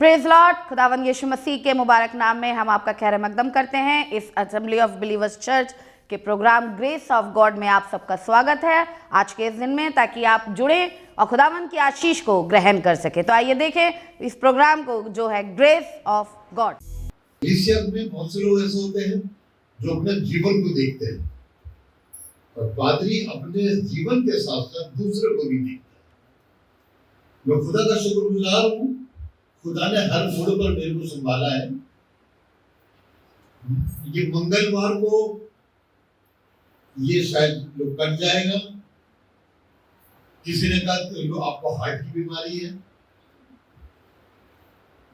Praise Lord. खुदावंद यीशु मसीह के मुबारक नाम में हम आपका खैर मकदम करते हैं। इस असेंबली ऑफ बिलीवर्स चर्च के प्रोग्राम ग्रेस ऑफ गॉड में आप सबका स्वागत है आज के इस दिन में, ताकि आप जुड़े और खुदावंद की आशीष को ग्रहण कर सके। तो आइए देखें इस प्रोग्राम को जो है ग्रेस ऑफ गॉड। कलीसिया में बहुत से लोग ऐसे होते हैं जो अपने जीवन को देखते हैं, और पादरी अपने जीवन के साथ साथ दूसरे को भी देखता है। मैं खुदा का शुक्रगुजार हूँ, खुदा ने हर मोड़ पर मेरे को संभाला है। ये मंगलवार को ये शायद लोग कट जाएगा। किसी ने कहा आपको हार्ट की बीमारी है,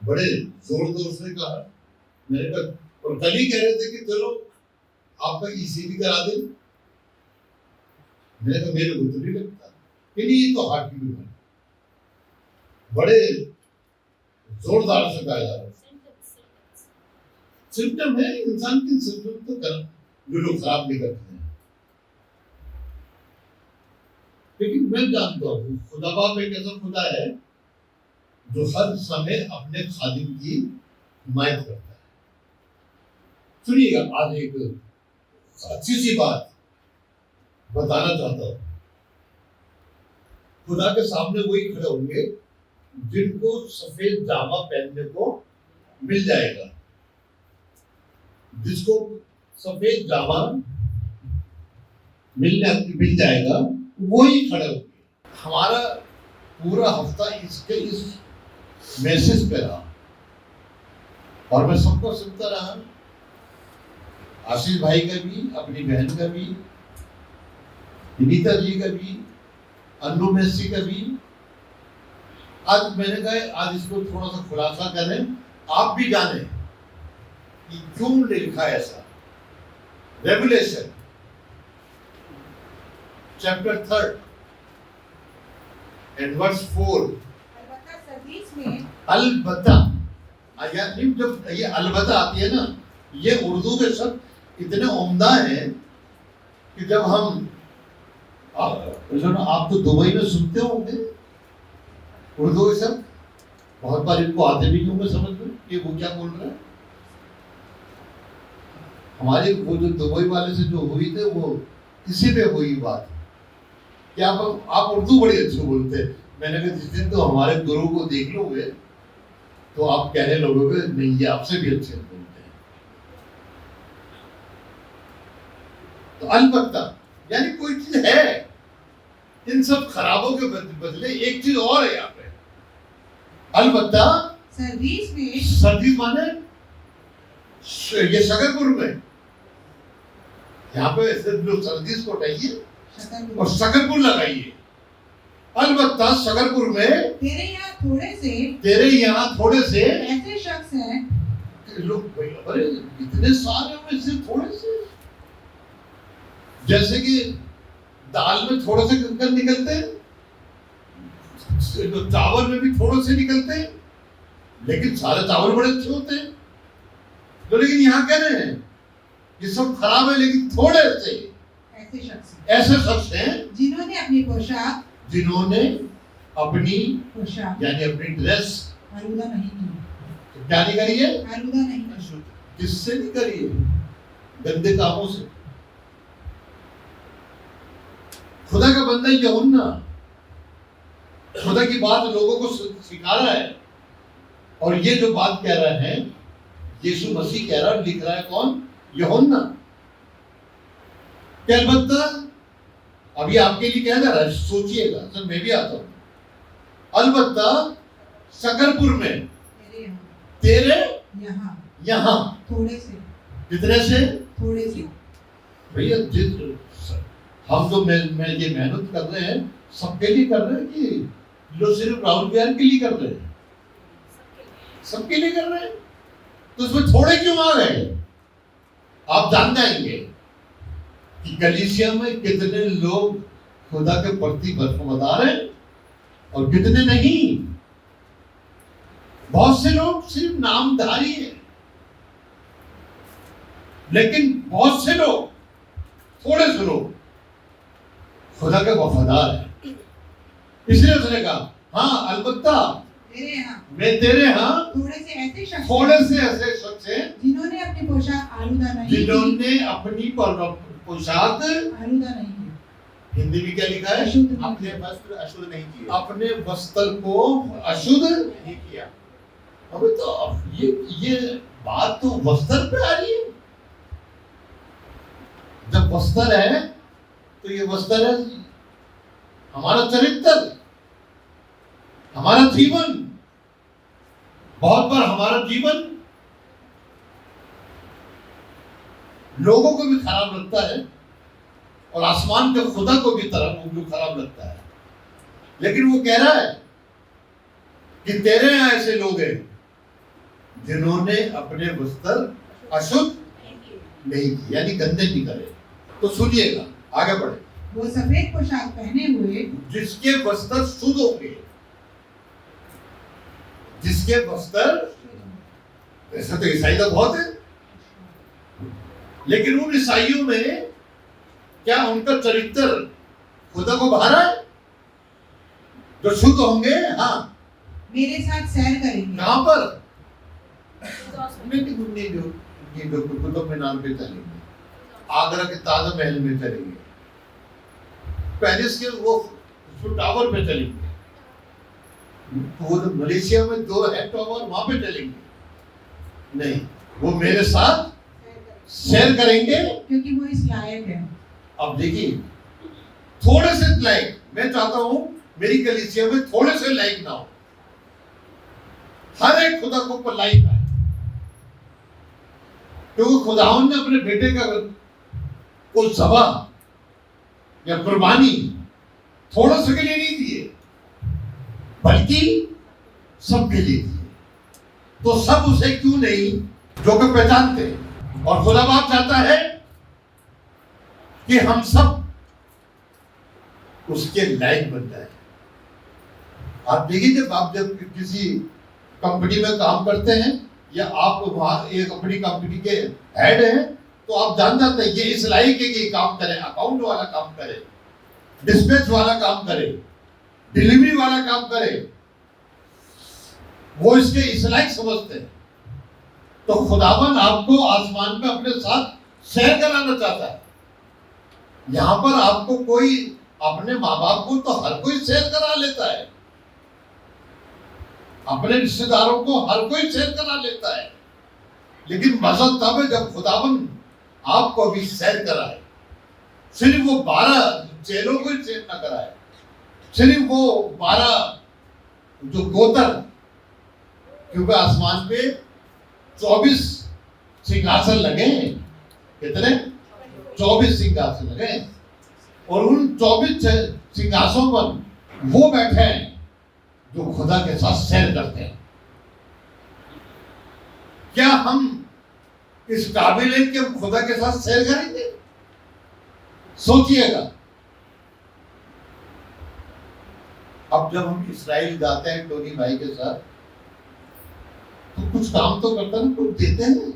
बड़े जोर जोर से कहा। मैंने कहा, और कल ही कह रहे थे कि चलो आपका ईसीजी करा दे। मैंने कहा मेरे को तो नहीं लगता कि नहीं, ये तो हार्ट की बीमारी। बड़े जोरदार से कहा जा रहा है। सिम्टम है, इंसान के सिम्टम तो कर जो लोग खराब नहीं करते हैं। लेकिन मैं जानता हूँ खुदा बाप एक ऐसा खुदा है जो हर समय अपने खादिम की हिमायत करता है। सुनिएगा, आज एक अच्छी सी बात बताना चाहता हूँ। खुदा के सामने वही खड़े होंगे जिनको सफेद जामा पहनने को मिल जाएगा। जिसको सफेद जामा मिल जाएगा वही खड़े होंगे। हमारा पूरा हफ्ता इस मैसेज पे रहा और मैं सबको सुनता रहा। आशीष भाई का भी, अपनी बहन का भी, विनीता जी का भी, अन्नू मेसी का भी। आज मैंने कहा आज इसको थोड़ा सा खुलासा करें, आप भी जाने कि क्यों लिखा ऐसा। Revelation chapter 3 and verse 4। अलबत्ता जब ये अलबत्ता आती है ना, ये उर्दू के शब्द इतने उम्दा हैं कि जब हम आप तो दुबई में सुनते होंगे उर्दू के शब्द, बहुत बार इनको आते भी नहीं होंगे समझ में कि वो क्या बोल रहे हैं। हमारे वो जो दुबई वाले से जो हुई थे वो इसी पे हुई बात कि आप उर्दू बड़ी अच्छी बोलते हैं। मैंने कहा जिस दिन तो हमारे गुरु को देख लोगे तो आप कहने लगोगे नहीं, ये आपसे भी अच्छे बोलते हैं। तो अलबत्ता यानी कोई चीज है। इन सब खराबों के बदले एक चीज और है यहाँ पे। अलबत्ता सर्दी माने ये शकरपुर में, यहाँ पे जो सर्दी को हटाइए और शकरपुर लगाइए। अलबत्ता शकरपुर में तेरे यहाँ थोड़े से ऐसे शख्स हैं लोग, अरे इतने सारे में से थोड़े से, जैसे कि दाल में थोड़े से कंकड़ निकलते हैं, चावल में भी थोड़े से निकलते हैं, लेकिन सारे चावल बड़े अच्छे होते हैं। तो लेकिन यहाँ कह रहे हैं ये सब खराब है, लेकिन थोड़े से ऐसे शख्स हैं जिन्होंने अपनी पोशाक यानी अपनी ड्रेस आलूदा नहीं की। क्या नहीं करी है? आलूदा नहीं। किससे नहीं करी है? गंदे कामों से। खुदा का बंदा यूहन्ना खुदा की बात लोगों को सिखा रहा है, और ये जो बात कह रहे हैं यीशु मसीह कह रहा है, लिख रहा है कौन? यूहन्ना। क्या अलबत्ता अभी आपके लिए क्या जा रहा है, सोचिएगा। सर मैं भी आता हूं। अलबत्ता शकरपुर में तेरे यहाँ थोड़े से, कितने से? थोड़े से। भैया हम जो मैं ये मेहनत कर रहे हैं सबके लिए कर रहे हैं कि लोग सिर्फ राहुल बिहार के लिए कर रहे हैं? सबके लिए कर रहे हैं। तो उसमें थोड़े क्यों आ गए? आप जान जाएंगे कि कलीसिया में कितने लोग खुदा के प्रति वफादार हैं और कितने नहीं। बहुत से लोग सिर्फ नामधारी हैं, लेकिन बहुत से लोग, थोड़े से लोग खुदा के वफादार है। इसलिए उसने कहा हाँ अलबत्ता मैं तेरे यहाँ थोड़े से ऐसे शख्स हैं जिन्होंने अपनी पोशाक आलूदा नहीं जिन्होंने अपनी पोशाक आलूदा नहीं की। हिंदी में क्या लिखा है? अशुद्ध नहीं अपने वस्त्र अशुद्ध नहीं किए। अपने वस्त्र को अशुद्ध नहीं किया। अबे तो अब ये बात तो वस्त्र पे आ रही है। जब वस्त्र है तो ये वस्त्र है हमारा चरित्र, हमारा जीवन। बहुत बार हमारा जीवन लोगों को भी खराब लगता है और आसमान के खुदा को भी खराब लगता है, लेकिन वो कह रहा है कि तेरे यहाँ ऐसे लोग हैं जिन्होंने अपने वस्त्र अशुद्ध नहीं किए, यानी गंदे नहीं करे। तो सुनिएगा, आगे बढ़े। वो सफेद पोशाक पहने हुए जिसके वस्त्र शुद्ध होंगे, जिसके वस्त्र, ऐसा तो ईसाई तो बहुत है, लेकिन उन ईसाइयों में क्या उनका चरित्र खुदा को भा रहा है? जो शुद्ध होंगे, हाँ, मेरे साथ सैर करेंगे। कहां पर? कुतुब मीनार पे चलेंगे, आगरा के ताजमहल में चलेंगे, पेरिस के वो टावर पे चलेंगे, वो तो मलेशिया में 2 है टावर, वहां पे चलेंगे। नहीं, वो मेरे साथ शेयर करेंगे क्योंकि वो इस लायक है। अब देखिए, थोड़े से लायक, मैं चाहता हूं मेरी कलीसिया में थोड़े से लायक ना हो, हर एक खुदा को ऊपर लायक है, क्योंकि खुदावन ने अपने बेटे का कोई सभा या कुर्बानी थोड़ा सा के लिए नहीं दिए, बल्कि सबके लिए दिए। तो सब उसे क्यों नहीं जो कि पहचानते हैं, और खुदा बाप चाहता है कि हम सब उसके लायक बन जाए। आप देखिए, जब किसी कंपनी में काम करते हैं या आप वहां एक अपनी कंपनी के हेड हैं, तो आप जान जाते हैं ये इस लायक है कि काम करे, अकाउंट वाला काम करे, डिस्पैच वाला काम करे, डिलीवरी वाला काम करे, वो इसके इस लायक समझते हैं। तो खुदावन आपको आसमान में अपने साथ शेयर कराना चाहता है। यहां पर आपको कोई, अपने माँ बाप को तो हर कोई शेयर करा लेता है, अपने रिश्तेदारों को हर कोई शेयर करा लेता है, लेकिन मजा तब है जब खुदावन आपको भी शेयर कराए। सिर्फ वो 12 चेलों को शेयर न कराए, सिर्फ वो 12 जो गोत्र, क्योंकि आसमान पे 24 सिंहासन लगे। कितने? 24 सिंहासन लगे, और उन 24 सिंहासनों पर वो बैठे हैं जो खुदा के साथ शेयर करते हैं। क्या हम इस काबिल हैं कि हम खुदा के साथ शेयर करेंगे? सोचिएगा। अब जब हम इस्राइल जाते हैं टोनी भाई के साथ, तो कुछ काम तो करता है, कुछ देते हैं।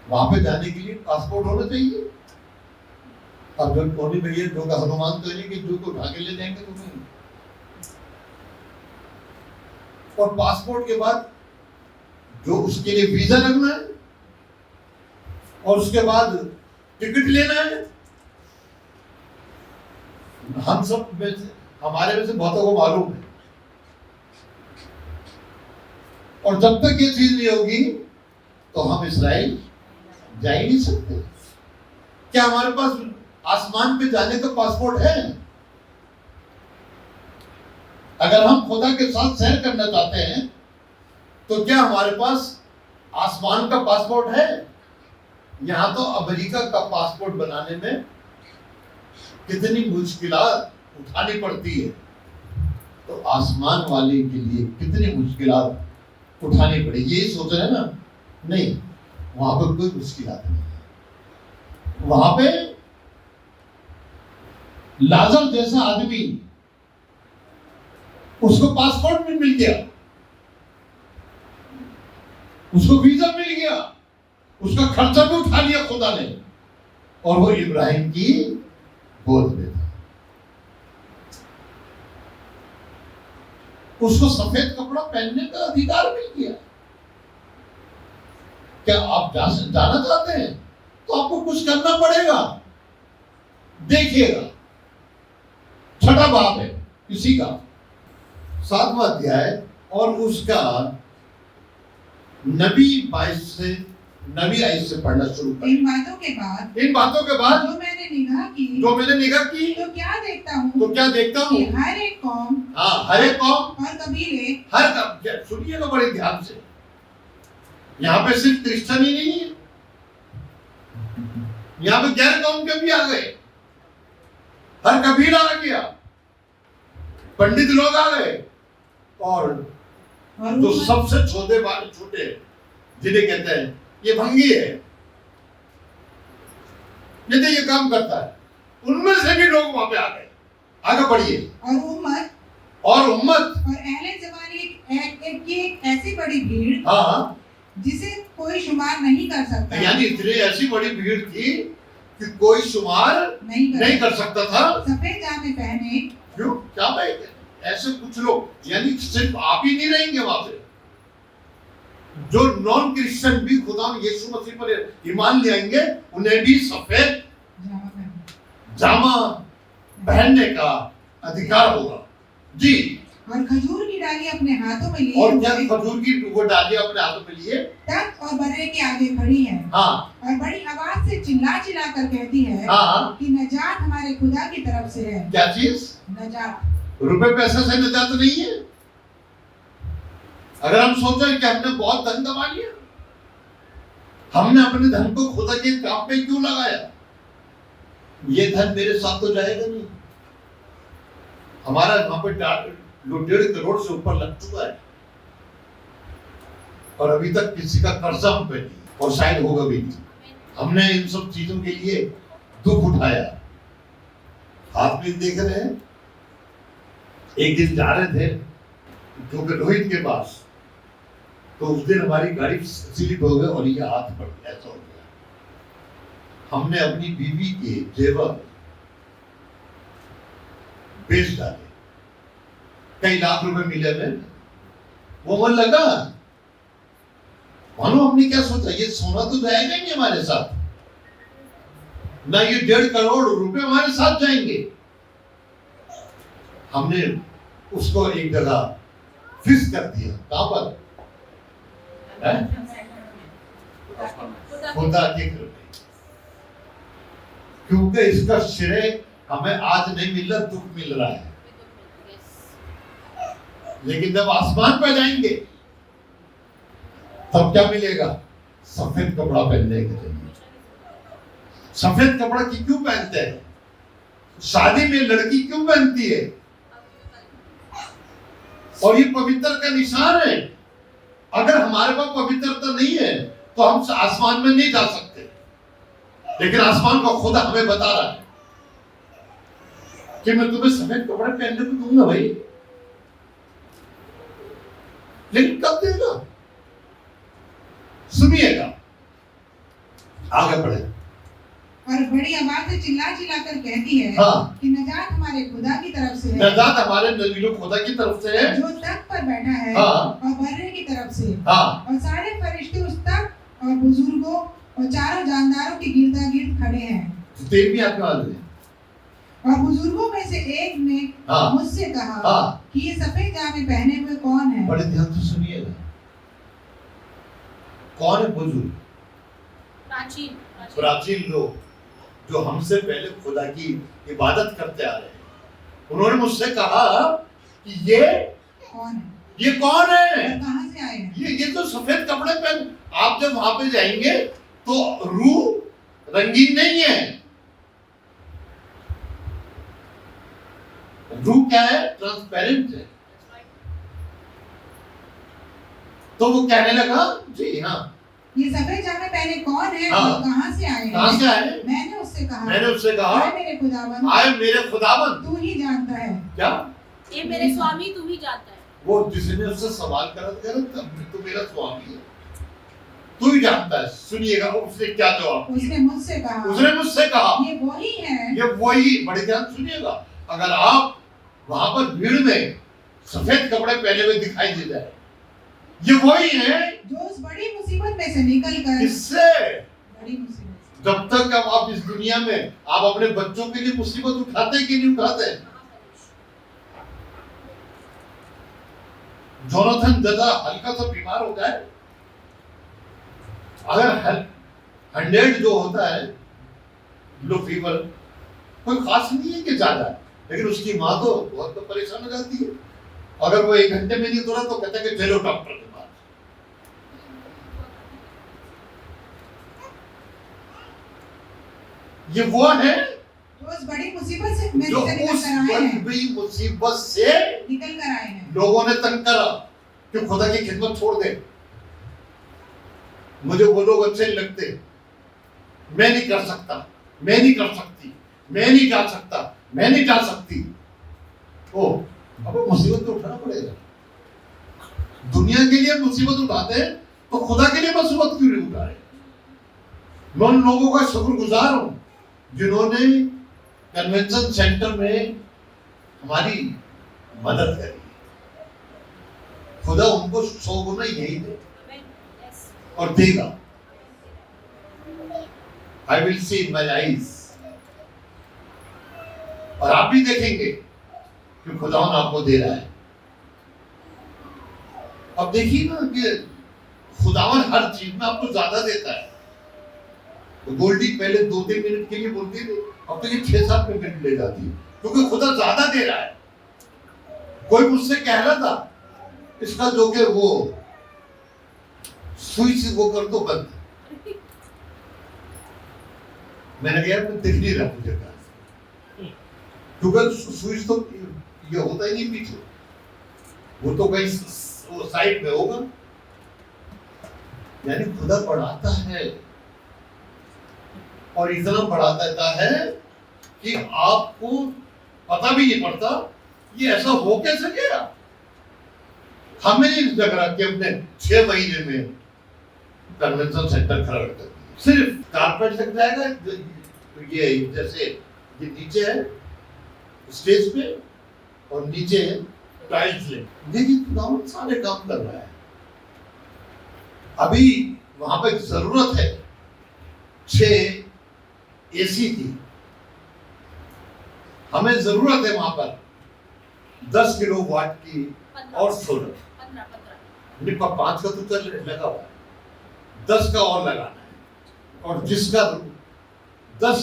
वहां पे जाने के लिए पासपोर्ट होना चाहिए। अब जब टोनी भैया जो का हनुमान तो नहीं कि जो को उठा के ले जाएंगे तो नहीं। और पासपोर्ट के बाद जो उसके लिए वीजा लगना है, और उसके बाद टिकट लेना है। हम सब में से, हमारे में से बहुतों को मालूम है। और जब तक ये चीज नहीं होगी तो हम इस्राइल जा ही नहीं सकते। क्या हमारे पास आसमान पे जाने का पासपोर्ट है? अगर हम खुदा के साथ सैर करना चाहते हैं तो क्या हमारे पास आसमान का पासपोर्ट है? यहां तो अमेरिका का पासपोर्ट बनाने में कितनी मुश्किलात उठानी पड़ती है, तो आसमान वाले के लिए कितनी मुश्किलात उठानी पड़े। यही सोच रहे हैं ना? नहीं, वहां पर कोई मुश्किलात नहीं है। वहां पे लाजर जैसा आदमी, उसको पासपोर्ट भी मिल गया, उसको वीजा मिल गया, उसका खर्चा भी उठा लिया खुदा ने, और वो इब्राहिम की गोद में था। उसको सफेद कपड़ा पहनने का अधिकार मिल गया। क्या आप जाना चाहते हैं तो आपको कुछ करना पड़ेगा। देखिएगा, छठा बाब है इसी का 7वां अध्याय और उसका नबी 22 से नबी 22 से पढ़ना शुरू कर। इन बातों के बाद जो मैंने निगाह की तो क्या देखता हूँ कि हर एक कौम, हर एक कौम और कबीले, सुनिएगा बड़े ध्यान से, यहाँ पे सिर्फ क्रिश्चियन ही नहीं है, यहाँ पे गैर कौम के भी आ गए, हर कबीला आ गया, पंडित लोग आ गए, और जो सबसे छोटे जिन्हें कहते हैं ये भंगी है, ये काम करता है, उनमें से भी लोग वहां पे आ गए। आगे बढ़िए। और उम्मत और अहले ज़माने की एक ऐसी बड़ी भीड़, जिसे कोई शुमार नहीं कर सकता। यानी इतनी ऐसी बड़ी भीड़ थी कि कोई शुमार नहीं कर सकता था। सफेद जामे पहने, क्यों, क्या भाई, ऐसे कुछ लोग, यानी सिर्फ आप ही नहीं रहेंगे वहां पे, जो नॉन क्रिश्चियन भी खुदा यीशु मसीह पर ईमान ले आएंगे, उन्हें भी सफेद जामा पहनने का अधिकार होगा जी। और खजूर की डाली अपने हाथों में लिए, और जब खजूर की वो डाली अपने हाथों में लिए तख्त और बर्रे के आगे खड़ी है, और बड़ी आवाज से चिल्ला कर कहती है कि नजात हमारे खुदा की तरफ से है। क्या चीज? नजात। रुपए पैसे से नजात नहीं है। अगर हम सोचें कि हमने बहुत धन कमा लिया, हमने अपने धन को खुदा के काम पे क्यों लगाया, ये धन मेरे साथ तो जाएगा नहीं। हमारा वहां पे 1.5 करोड़ से ऊपर लग चुका है, और अभी तक किसी का कर्जा हम पे नहीं, और शायद होगा भी नहीं। हमने इन सब चीजों के लिए दुख उठाया। आप भी देख रहे हैं, एक दिन जा रहे थे क्योंकि रोहित के पास, तो उस दिन हमारी गाड़ी स्लिप हो गई और ये हाथ पड़ गया, ऐसा हो गया। हमने अपनी बीवी के जेवर बेच डाले, कई लाख रुपए मिले हमें, वो मन लगा, मानो हमने क्या सोचा, ये सोना तो जाएगा नहीं हमारे साथ, ना ये 1.5 करोड़ रुपए हमारे साथ जाएंगे। हमने उसको एक जगह फिक्स कर दिया। कहां पर? खुदा के कृपा, क्योंकि इसका श्रेय हमें आज नहीं मिल रहा, दुख मिल रहा है, लेकिन जब आसमान पर जाएंगे तब क्या मिलेगा? सफेद कपड़ा पहनने के लिए। सफेद कपड़ा क्यों पहनते हैं? शादी में लड़की क्यों पहनती है? और ये पवित्र का निशान है। अगर हमारे पास पवित्रता नहीं है तो हम आसमान में नहीं जा सकते, लेकिन आसमान का खुदा हमें बता रहा है कि मैं तुम्हें सफेद कपड़े पहनने को दूंगा भाई, लेकिन कब देगा? सुनिएगा, आगे बढ़े। और बड़ी आवाज से चिल्ला कर कहती है कि नजात हमारे खुदा की तरफ से है, नजात हमारे नबी खुदा की तरफ से है, जो तख्त पर बैठा है, और बर्रे की तरफ से, और सारे फरिश्ते उस तख्त और बुजुर्गों और चारों जानदारों के गिरदा गिर्द खड़े हैं। 13वीं आत्मा वाले, और बुजुर्गों में से एक ने मुझसे कहा कि ये सफेद जामे पहने हुए कौन है? बड़े ध्यान से सुनिएगा, कौन है बुजुर्ग? प्राचीन लोग जो हमसे पहले खुदा की इबादत करते आ रहे हैं। उन्होंने मुझसे कहा कि ये कौन है? ये कौन है? कहां से आए हैं? ये तो सफेद कपड़े पहन, आप जब वहां पे जाएंगे तो रूह रंगीन नहीं है। रूह क्या है? ट्रांसपेरेंट है। तो वो कहने लगा, जी हाँ, ये सफेद जामे पहने कौन है? कहां से आए हैं? कहां से आए? मैंने उससे कहा आए मेरे खुदावन तू ही जानता है। क्या? ये मेरे स्वामी तू ही जानता है। वो जिसने उससे सवाल करा तू मेरा स्वामी है, तू ही जानता है। सुनिएगा उसने क्या जवाब? उसने मुझसे कहा ये वही है, ये वही। बड़े ध्यान सुनिएगा, अगर आप वहां पर भीड़ में सफेद कपड़े पहने हुए दिखाई दे जाए। ये वही है जो उस बड़ी मुसीबत में से निकल कर किससे? बड़ी मुसीबत से। जब तक अब आप इस दुनिया में आप अपने बच्चों के लिए मुसीबत उठाते कि नहीं उठाते? जोनाथन दादा हल्का सा बीमार हो जाए, अगर 100 जो होता है लो फीवर, कोई खास नहीं है कि ज्यादा, लेकिन उसकी माँ तो बहुत तो परेशान हो जाती है। अगर वो 1 घंटे में नहीं उतरा तो कहते हैं कि चलो डॉक्टर के पास। ये वो है जो उस बड़ी मुसीबत से जो उस बड़ी मुसीबत से निकल कर आए हैं। लोगों ने तंग करा कि खुदा की खिदमत छोड़ दे, मुझे वो लोग अच्छे नहीं लगते, मैं नहीं कर सकता, मैं नहीं कर सकती, मैं नहीं जा सकता, मैं नहीं जा सकती। ओ अब मुसीबत तो उठाना पड़ेगा। दुनिया के लिए मुसीबत उठाते हैं तो खुदा के लिए मुसीबत क्यों नहीं उठा रहे? मैं उन लोगों का शुक्रगुजार हूं जिन्होंने कन्वेंशन सेंटर में हमारी मदद करी। खुदा उनको 100 गुना यही दे और देगा। I will see in my eyes। और आप भी देखेंगे कि खुदावन आपको दे रहा है। अब देखिए ना कि खुदावन हर चीज में आपको ज्यादा देता है। तो गोल्डी पहले 2-3 मिनट के लिए बोलती थी, अब तो ये 6-7 मिनट ले जाती है, क्योंकि खुदा ज्यादा दे रहा है। कोई मुझसे कह रहा था इसका जो कि वो स्विच वो कर दो बंद। मैंने कहा मैं दिख नहीं रहा मुझे कहा, क्योंकि स्विच तो ये होता ही नहीं पीछे, वो तो कहीं वो साइड में होगा। यानी खुदा बढ़ाता है और इतना बढ़ा देता है कि आपको पता भी नहीं पड़ता ये ऐसा हो कैसे गया। हमें नहीं लग रहा कि हमने 6 महीने में कन्वेंशन सेंटर खड़ा कर दिया। सिर्फ कारपेट लग जाएगा, ये जैसे ये नीचे है स्टेज पे और नीचे है टाइल्स ले, देखिए खुदावन सारे काम कर रहा है। अभी वहां पे जरूरत है 6 एसी की, हमें जरूरत है वहां पर 10 किलोवाट की और सोलर। 5 का तो चल लगा हुआ है, 10 का और लगाना है। और जिसका 10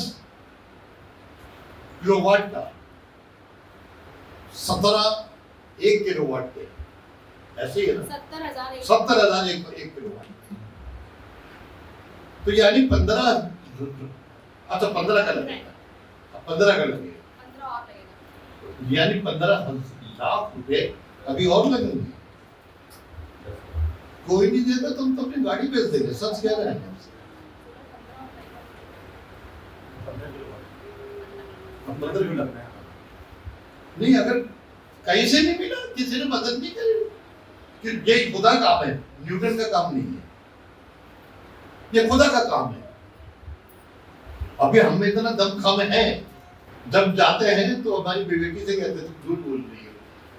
किलोवाट का 1 किलोवाट के, ऐसे ही है ना, 70,000 एक किलोवाट। तो यानी 15, अच्छा 15 का लगेगा, 15 का लगेगा, यानी 15 लाख रुपए अभी और लगेंगे। कोई नहीं देगा तो हम तो अपनी गाड़ी बेच देंगे, सच कह रहे हैं। 15 किलो नहीं, अगर कहीं से नहीं मिला, किसी ने मदद नहीं करी, कि ये खुदा काम है, न्यूटन का काम नहीं है, ये खुदा का काम है। अभी हम में इतना दम खम है, जब जाते हैं तो हमारी बेटी से कहते तुम झूठ बोल रही हो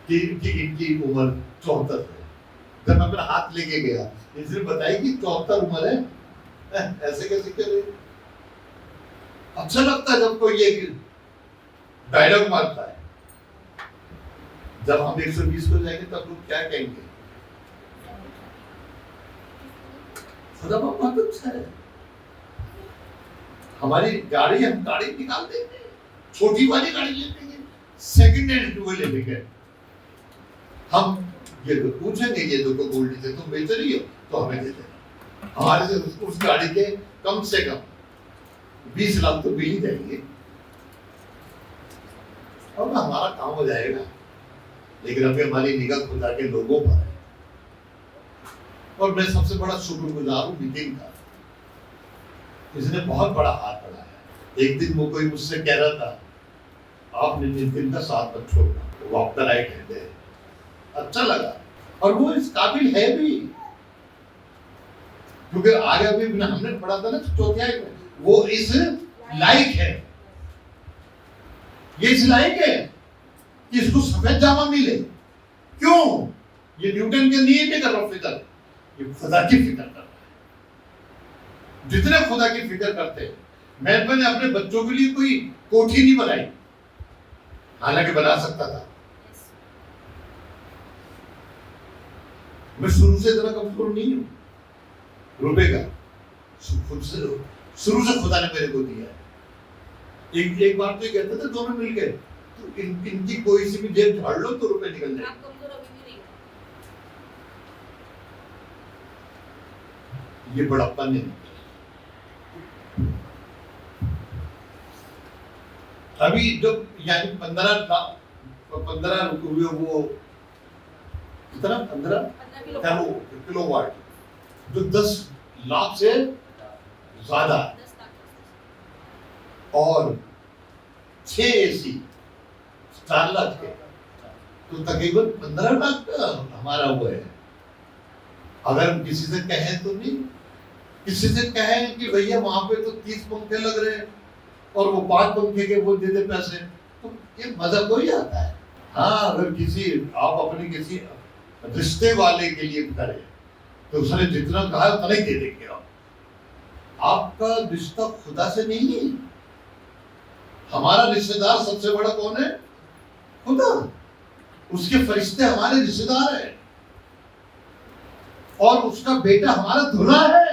कि इनकी उम्र 74 है। जब मैं अपना हाथ लेके गया, इसने बताई कि 74 उम्र है, ऐसे कैसे करे। अच्छा लगता है जब कोई ये डायलॉग मारता है। जब हम 120 को जाएंगे तब लोग क्या कहेंगे, खुदा बहुत अच्छा है। हमारी गाड़ी, हम गाड़ी निकाल देंगे, छोटी वाली गाड़ी ले लेंगे, सेकंड हैंड टू ले लेंगे। हम ये तो पूछेंगे, ये तो गोल्डी से तुम बेच रही हो तो हमें दे देना। हमारे से उस गाड़ी के कम से कम 20 लाख तो बिल ही जाएंगे और हमारा काम हो जाएगा। लेकिन अभी हमारी निगाह खुदा के लोगों पर है। और मैं सबसे बड़ा शुक्रगुजार हूँ नितिन का, इसने बहुत बड़ा हाथ बढ़ाया। एक दिन वो कोई मुझसे कह रहा था आपने नितिन का साथ मत छोड़ना, वो आपका राइट हैंड है। अच्छा लगा, और वो इस काबिल है भी, क्योंकि आगे अभी हमने पढ़ा था ना चौथाई में, वो इस लायक है, ये इस लायक है कि इसको सफेद जामा मिले, क्यों? ये न्यूटन के लिए नहीं कर रहा फिक्र, ये खुदा की फिक्र कर रहा है। जितने खुदा की फिक्र करते हैं, मैंने अपने बच्चों के लिए कोई कोठी नहीं बनाई, हालांकि बना सकता था। मैं शुरू से इतना कमजोर नहीं हूं रुपए का, खुद से शुरू से खुदा ने मेरे को दिया है। एक बार तो ये कहते थे दोनों मिल गए तो इनकी कोई सी भी जेब झाड़ लो तो रुपए निकल जाए। ये बड़प्पा नहीं, अभी जब यानी 15 वो कितना 15 किलोवाट, जो 10 लाख से ज्यादा और 6 AC 4 लाख के, तो तकरीबन 15 लाख का हमारा वो है। अगर हम किसी से कहें तो नहीं, किसी से कहें कि भैया वहां पे तो 30 पंखे लग रहे हैं और वो 5 पंखे के वो दे दे पैसे, तो ये मजा कोई आता है। हाँ, अगर आप अपने किसी रिश्ते वाले के लिए करें तो उसने जितना कहा उतना ही दे देंगे। आपका रिश्ता खुदा से नहीं है। हमारा रिश्तेदार सबसे बड़ा कौन है? खुदा। उसके फरिश्ते हमारे रिश्तेदार हैं और उसका बेटा हमारा दूल्हा है।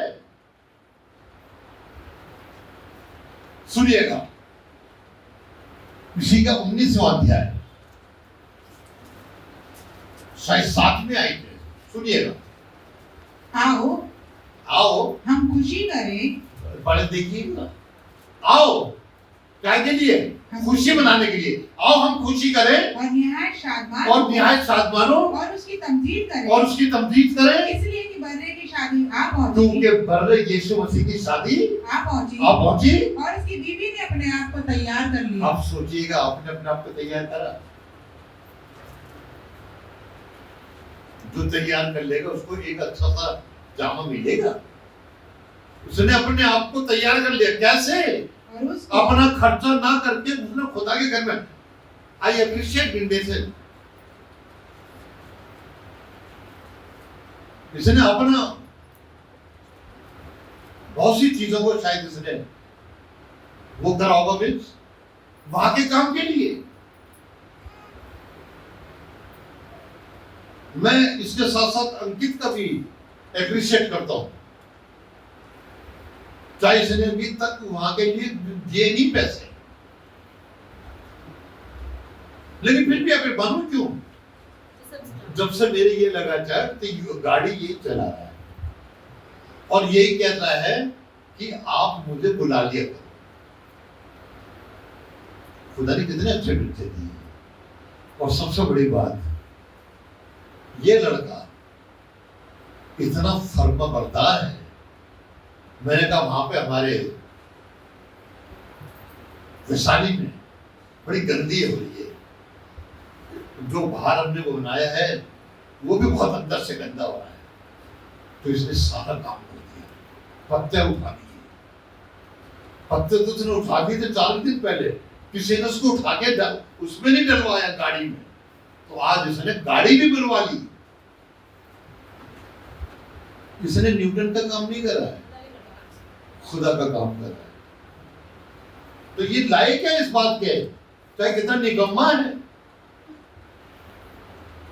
सुनिएगा, इसी का 19वां अध्याय, शायद 7 में आई थे। सुनिएगा, आओ हम खुशी करें, पढ़े देखिएगा। आओ क्या के लिए? खुशी मनाने के लिए। आओ हम खुशी करें और निहायत शाद मानो और उसकी तमजीद करें, इसलिए कि बर्रे की शादी आ पहुंची, क्योंकि बर्रे यीशु मसीह की शादी आ पहुंची और उसकी बीवी ने अपने आप को तैयार कर लिया। अब सोचिएगा, आपने अपने आप को तैयार करा। जो तैयार कर लेगा उसको एक अच्छा सा जामा मिलेगा। उसने अपने आप को तैयार कर लिया। कैसे? अपना खर्चा ना करके उसने खुदा के घर में। आई अप्रिशिएट इंडेशन। इसने अपना बहुत सी चीजों को शायद इसने वो करा होगा वहां के काम के लिए। मैं इसके साथ साथ अंकित का भी एप्रिशिएट करता हूं। चाहे इसने अभी तक वहां के लिए दिए नहीं पैसे, लेकिन फिर भी अभी मानो क्यों? जब से मेरे ये लगा चाहे तो गाड़ी यही चला रहा है और यही कहता है कि आप मुझे बुला लिया करो। खुदा ने कितने अच्छे बच्चे दिए। और सबसे बड़ी बात, ये लड़का इतना फर्मा बरदार है। मैंने कहा वहां पे हमारे वैशाली में बड़ी गंदी हो रही है। जो बाहर हमने वो बनाया है वो भी बहुत अंदर से गंदा हो रहा है। तो इसने सारा काम कर दिया, पत्ते उठा दिए। पत्ते तो उसने उठा दिए थे 4 दिन पहले, किसी ने उसको उठा के उसमें नहीं डलवाया गाड़ी में, तो आज इसने गाड़ी भी बनवा ली। इसने न्यूटन का काम नहीं करा है, खुदा का काम कर रहा है। तो ये लायक है इस बात के, चाहे कितना निकम्मा है।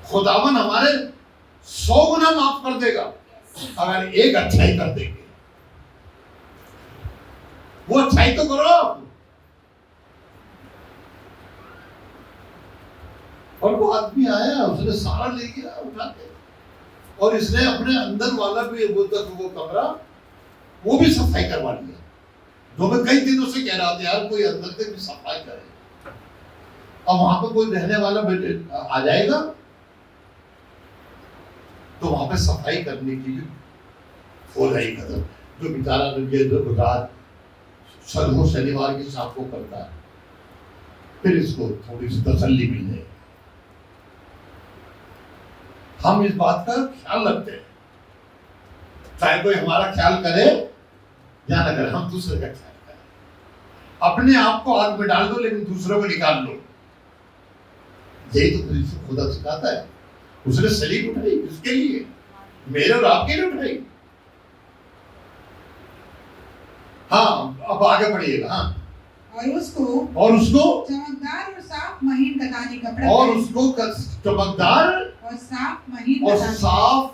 खुदावन हमारे 100 गुना माफ कर देगा अगर एक अच्छाई कर देंगे। वो अच्छाई तो करो। और वो आदमी आया, उसने सारा ले गया उठा के, और इसने अपने अंदर वाला भी वो कमरा वो भी सफाई करवा लिया। जो मैं कई दिनों से कह रहा था यार कोई अंदर से भी सफाई करे। अब वहां पर कोई रहने वाला आ जाएगा तो वहां पे सफाई करने की भी हो रही कदम। जो बेचारा जो रात शनिवार की शाम को करता है, फिर इसको थोड़ी सी तसल्ली मिल जाए। हम इस बात का ख्याल रखते हैं, चाहे कोई हमारा ख्याल करे या न करे, हम दूसरे का ख्याल करें। अपने आप को आग में डाल दो लेकिन दूसरों को निकाल लो। यही तो खुदा सिखाता है। उसने सलीब उठाई किसके लिए? मेरे और आपके लिए उठाई। हाँ, अब आगे बढ़िएगा। हाँ, और उसको चमकदार और साफ महीन कतानी कपड़ा और उसको चमकदार और साफ महीन और कतानी साफ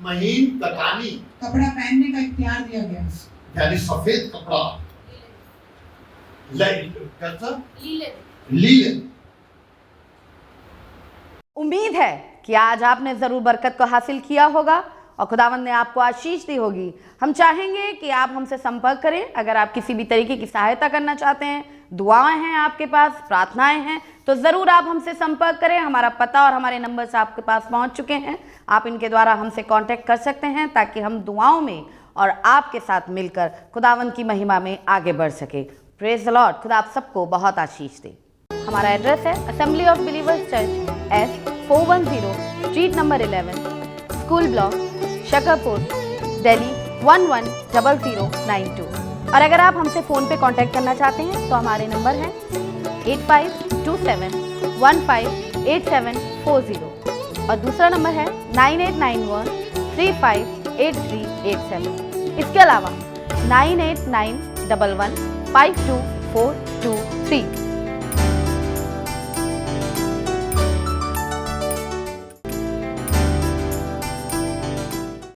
महीन कतानी कपड़ा पहनने का इख्तियार दिया गया, यानी सफेद कपड़ा, लीलन। उम्मीद है कि आज आपने जरूर बरकत को हासिल किया होगा और खुदावंद ने आपको आशीष दी होगी। हम चाहेंगे कि आप हमसे संपर्क करें। अगर आप किसी भी तरीके की सहायता करना चाहते हैं, दुआएं हैं आपके पास, प्रार्थनाएं हैं, तो ज़रूर आप हमसे संपर्क करें। हमारा पता और हमारे नंबर्स आपके पास पहुंच चुके हैं। आप इनके द्वारा हमसे कांटेक्ट कर सकते हैं ताकि हम दुआओं में और आपके साथ मिलकर खुदावंद की महिमा में आगे बढ़ सके। Praise the Lord. खुदा आप सबको बहुत आशीष दे। हमारा एड्रेस है assembly of believers church, S410 street number 11, school block, Shakarpur, Delhi 110092। और अगर आप हमसे फ़ोन पे कांटेक्ट करना चाहते हैं तो हमारे नंबर हैं 8527158740 और दूसरा नंबर है 9891358387। इसके अलावा 9891152423